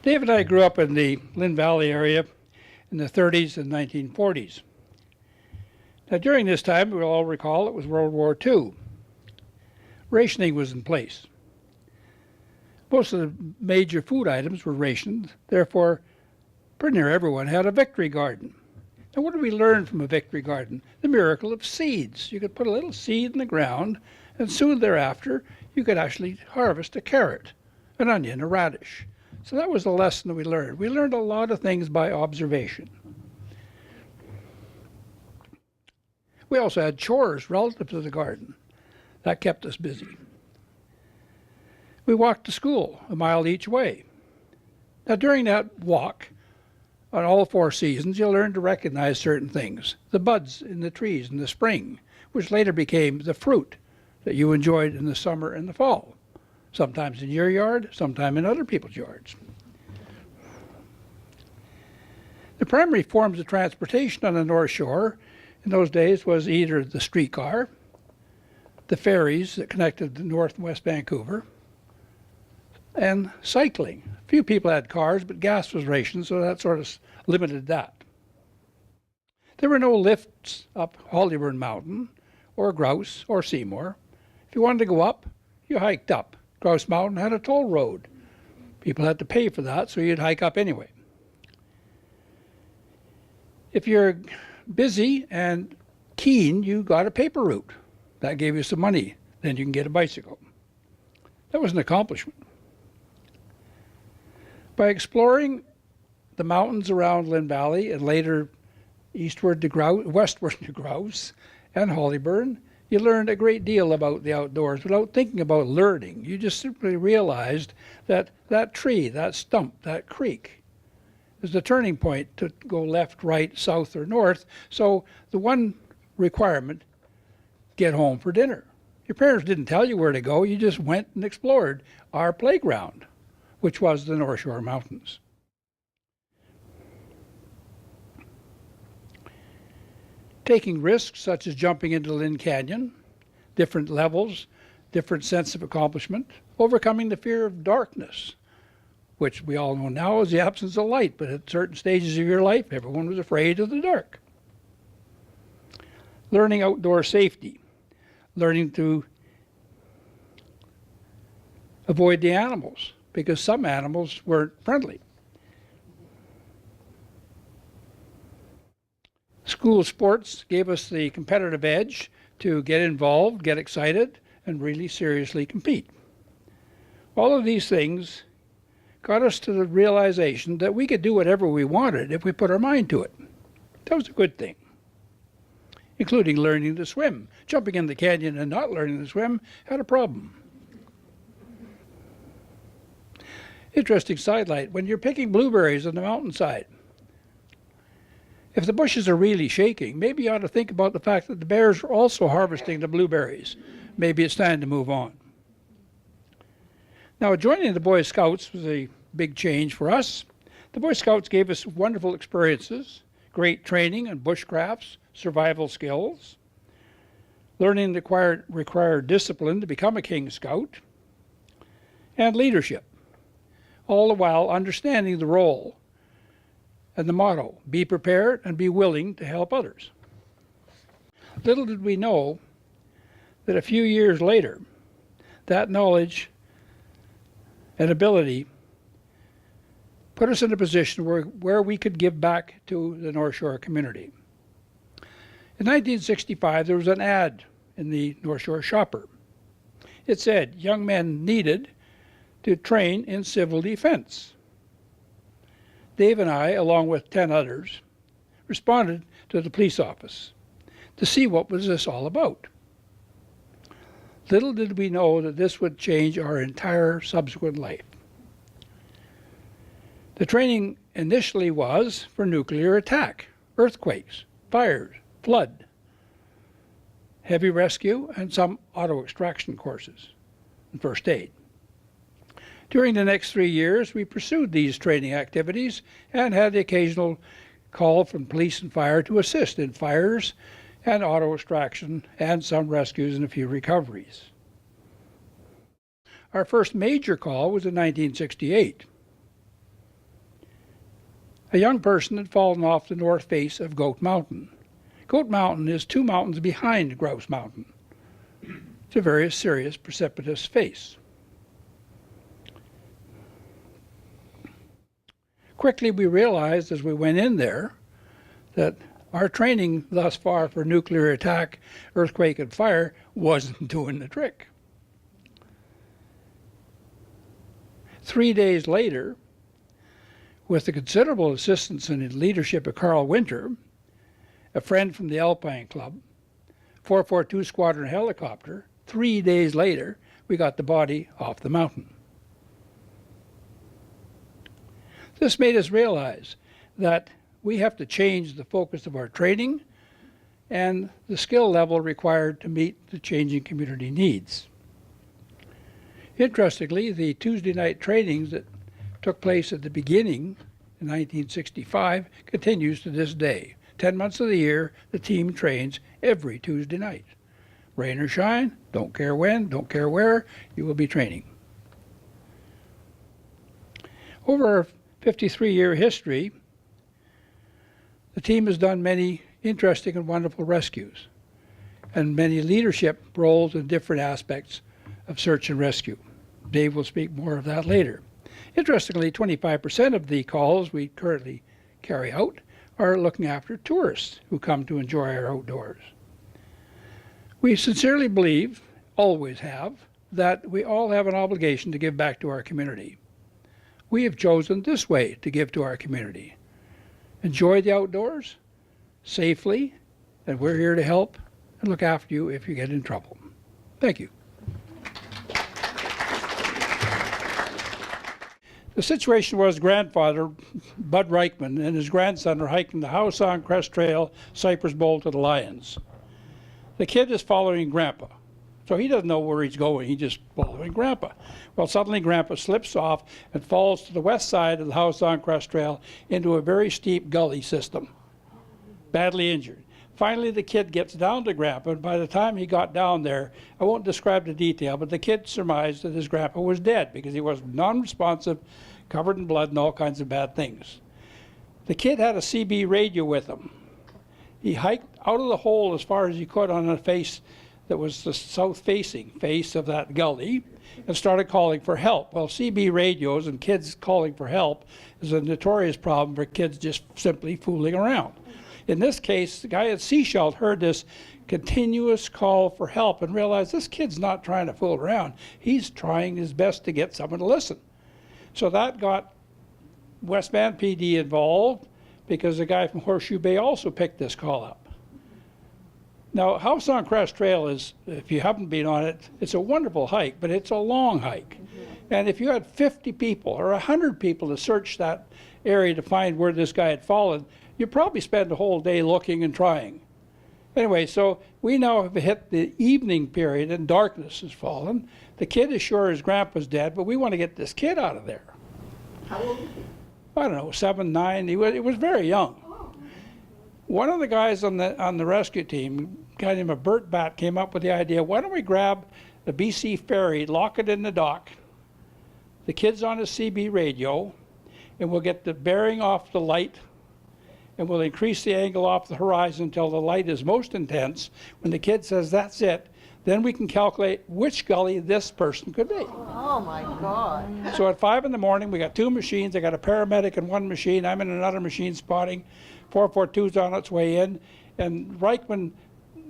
Dave and I grew up in the Lynn Valley area in the 30s and 1940s. Now during this time, we'll all recall it was World War II. Rationing was in place. Most of the major food items were rationed, therefore pretty near everyone had a victory garden. Now what did we learn from a victory garden? The miracle of seeds. You could put a little seed in the ground, and soon thereafter you could actually harvest a carrot, an onion, a radish. So that was the lesson that we learned. We learned a lot of things by observation. We also had chores relative to the garden. That kept us busy. We walked to school a mile each way. Now during that walk, on all 4 seasons, you'll learn to recognize certain things. The buds in the trees in the spring, which later became the fruit that you enjoyed in the summer and the fall. Sometimes in your yard, sometimes in other people's yards. The primary forms of transportation on the North Shore in those days was either the streetcar, the ferries that connected the North and West Vancouver, and cycling. A few people had cars, but gas was rationed, so that sort of limited that. There were no lifts up Hollyburn Mountain, or Grouse, or Seymour. If you wanted to go up, you hiked up. Grouse Mountain had a toll road. People had to pay for that, so you'd hike up anyway. If you're busy and keen, you got a paper route. That gave you some money. Then you can get a bicycle. That was an accomplishment. By exploring the mountains around Lynn Valley and later westward to Grouse and Hollyburn, you learned a great deal about the outdoors without thinking about learning. You just simply realized that that tree, that stump, that creek is the turning point to go left, right, south, or north. So the one requirement, get home for dinner. Your parents didn't tell you where to go. You just went and explored our playground, which was the North Shore Mountains. Taking risks such as jumping into Lynn Canyon, different levels, different sense of accomplishment, overcoming the fear of darkness, which we all know now is the absence of light, but at certain stages of your life, everyone was afraid of the dark. Learning outdoor safety, learning to avoid the animals, because some animals weren't friendly. School sports gave us the competitive edge to get involved, get excited, and really seriously compete. All of these things got us to the realization that we could do whatever we wanted if we put our mind to it. That was a good thing, including learning to swim. Jumping in the canyon and not learning to swim had a problem. Interesting sidelight, when you're picking blueberries on the mountainside, if the bushes are really shaking, maybe you ought to think about the fact that the bears are also harvesting the blueberries. Maybe it's time to move on. Now, joining the Boy Scouts was a big change for us. The Boy Scouts gave us wonderful experiences, great training in bushcrafts, survival skills, learning required discipline to become a King Scout, and leadership, all the while understanding the role and the motto, be prepared and be willing to help others. Little did we know that a few years later, that knowledge and ability put us in a position where we could give back to the North Shore community. In 1965, there was an ad in the North Shore Shopper. It said, young men needed to train in civil defense. Dave and I, along with 10 others, responded to the police office to see what was this all about. Little did we know that this would change our entire subsequent life. The training initially was for nuclear attack, earthquakes, fires, flood, heavy rescue, and some auto extraction courses and first aid. During the next 3 years, we pursued these training activities and had the occasional call from police and fire to assist in fires and auto extraction and some rescues and a few recoveries. Our first major call was in 1968. A young person had fallen off the north face of Goat Mountain. Goat Mountain is 2 mountains behind Grouse Mountain. It's a very serious precipitous face. Quickly we realized as we went in there that our training thus far for nuclear attack, earthquake, and fire wasn't doing the trick. 3 days later, with the considerable assistance and leadership of KARL Winter, a friend from the ALPINE Club, 442 Squadron helicopter, 3 days later, we got the body off the mountain. This made us realize that we have to change the focus of our training and the skill level required to meet the changing community needs. Interestingly, the Tuesday night trainings that took place at the beginning in 1965 continues to this day. 10 months of the year, the team trains every Tuesday night. Rain or shine, don't care when, don't care where, you will be training. Over our 53-year history, the team has done many interesting and wonderful rescues and many leadership roles in different aspects of search and rescue. Dave will speak more of that later. Interestingly, 25% of the calls we currently carry out are looking after tourists who come to enjoy our outdoors. We sincerely believe, always have, that we all have an obligation to give back to our community. We have chosen this way to give to our community. Enjoy the outdoors safely, and we're here to help and look after you if you get in trouble. Thank you. The situation was grandfather, Bud Reichman, and his grandson are hiking the Howe Sound Crest Trail, Cypress Bowl to the Lions. The kid is following Grandpa. So he doesn't know where he's going, he's just following Grandpa. Well, suddenly Grandpa slips off and falls to the west side of the Howe Sound Crest Trail into a very steep gully system, badly injured. Finally, the kid gets down to Grandpa, and by the time he got down there, I won't describe the detail, but the kid surmised that his grandpa was dead because he was non-responsive, covered in blood, and all kinds of bad things. The kid had a CB radio with him. He hiked out of the hole as far as he could on a face that was the south-facing face of that gully and started calling for help. Well, CB radios and kids calling for help is a notorious problem for kids just simply fooling around. In this case, the guy at Seashell heard this continuous call for help and realized this kid's not trying to fool around. He's trying his best to get someone to listen. So that got West Van PD involved because the guy from Horseshoe Bay also picked this call up. Now, Howe Sound Crest Trail is, if you haven't been on it, it's a wonderful hike, but it's a long hike. And if you had 50 people or 100 people to search that area to find where this guy had fallen, you'd probably spend the whole day looking and trying. Anyway, so we now have hit the evening period and darkness has fallen. The kid is sure his grandpa's dead, but we want to get this kid out of there. How old is he? I don't know, 7, 9, he was very young. One of the guys on the rescue team, a guy named Bert Batt, came up with the idea, why don't we grab the BC Ferry, lock it in the dock, the kid's on a CB radio, and we'll get the bearing off the light, and we'll increase the angle off the horizon until the light is most intense. When the kid says, that's it, then we can calculate which gully this person could be. Oh my God. So at 5 in the morning, we got 2 machines. I got a paramedic in one machine. I'm in another machine spotting. 442's on its way in. And Reichman,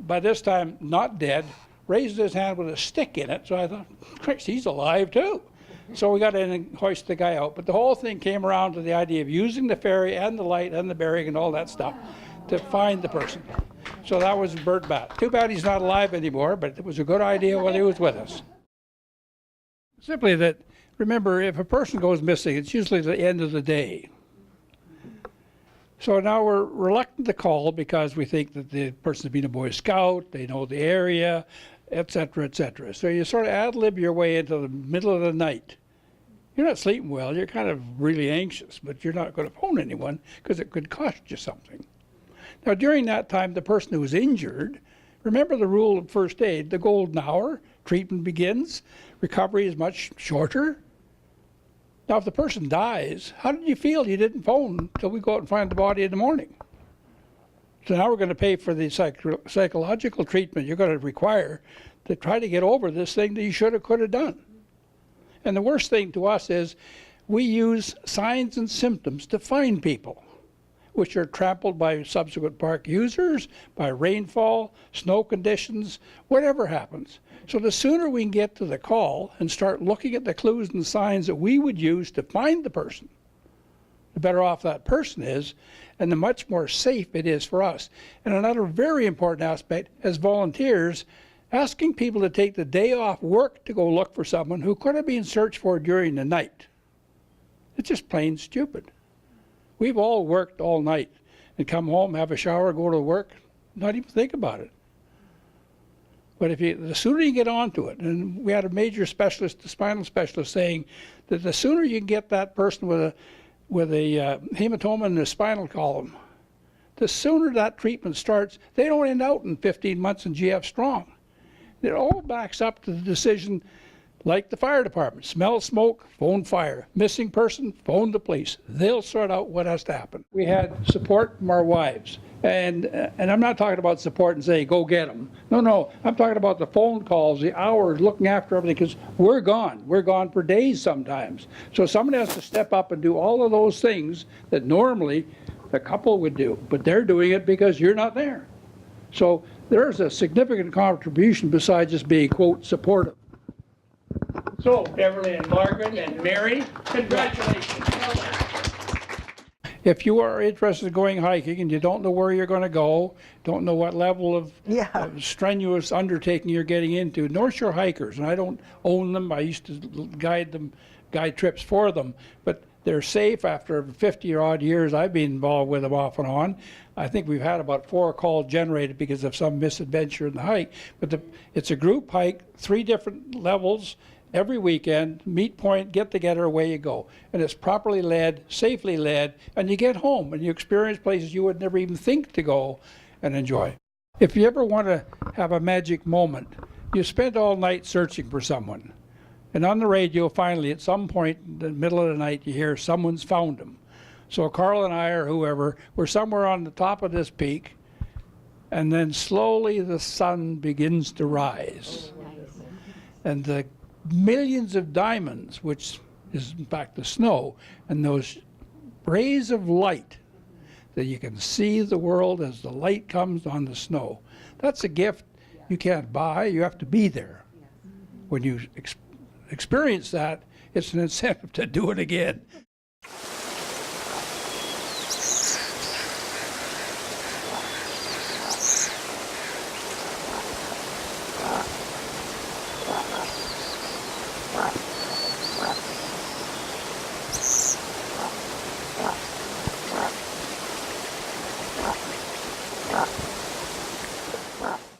by this time not dead, raised his hand with a stick in it. So I thought, Christ, he's alive too. So we got in and hoisted the guy out. But the whole thing came around to the idea of using the ferry and the light and the bearing and all that stuff to find the person. So that was Bert Batt. Too bad he's not alive anymore, but it was a good idea while he was with us. Simply that, remember, if a person goes missing, it's usually the end of the day. So now we're reluctant to call because we think that the person's been a Boy Scout, they know the area, et cetera, et cetera. So you sort of ad-lib your way into the middle of the night. You're not sleeping well, you're kind of really anxious, but you're not going to phone anyone because it could cost you something. Now, during that time, the person who was injured, remember the rule of first aid, the golden hour, treatment begins, recovery is much shorter. Now, if the person dies, how did you feel you didn't phone until we go out and find the body in the morning? So now we're going to pay for the psychological treatment you're going to require to try to get over this thing that you should have, could have done. And the worst thing to us is we use signs and symptoms to find people, which are trampled by subsequent park users, by rainfall, snow conditions, whatever happens. So the sooner we can get to the call and start looking at the clues and signs that we would use to find the person, the better off that person is, and the much more safe it is for us. And another very important aspect, as volunteers, asking people to take the day off work to go look for someone who could have been searched for during the night. It's just plain stupid. We've all worked all night and come home, have a shower, go to work, not even think about it. But if you, the sooner you get onto it, and we had a major specialist, a spinal specialist, saying that the sooner you can get that person with a hematoma in the spinal column, the sooner that treatment starts, they don't end out in 15 months in GF Strong. It all backs up to the decision, like the fire department. Smell smoke, phone fire. Missing person, phone the police. They'll sort out what has to happen. We had support from our wives. And I'm not talking about support and say, go get them. No, I'm talking about the phone calls, the hours, looking after everything, because we're gone. We're gone for days sometimes. So somebody has to step up and do all of those things that normally the couple would do. But they're doing it because you're not there. So there's a significant contribution besides just being, quote, supportive. So, Beverly and Margaret and Mary, congratulations. If you are interested in going hiking and you don't know where you're going to go, don't know what level of strenuous undertaking you're getting into, North Shore Hikers, and I don't own them, I used to guide trips for them, but they're safe. After 50-odd years I've been involved with them off and on. I think we've had about 4 calls generated because of some misadventure in the hike. But it's a group hike, 3 different levels, every weekend, meet point, get together, away you go. And it's properly led, safely led, and you get home and you experience places you would never even think to go and enjoy. If you ever want to have a magic moment, you spend all night searching for someone. And on the radio, finally, at some point in the middle of the night, you hear someone's found them. So Karl and I, or whoever, we're somewhere on the top of this peak, and then slowly the sun begins to rise. And the millions of diamonds, which is in fact the snow, and those rays of light that you can see the world as the light comes on the snow. That's a gift you can't buy, you have to be there. When you experience that, it's an incentive to do it again.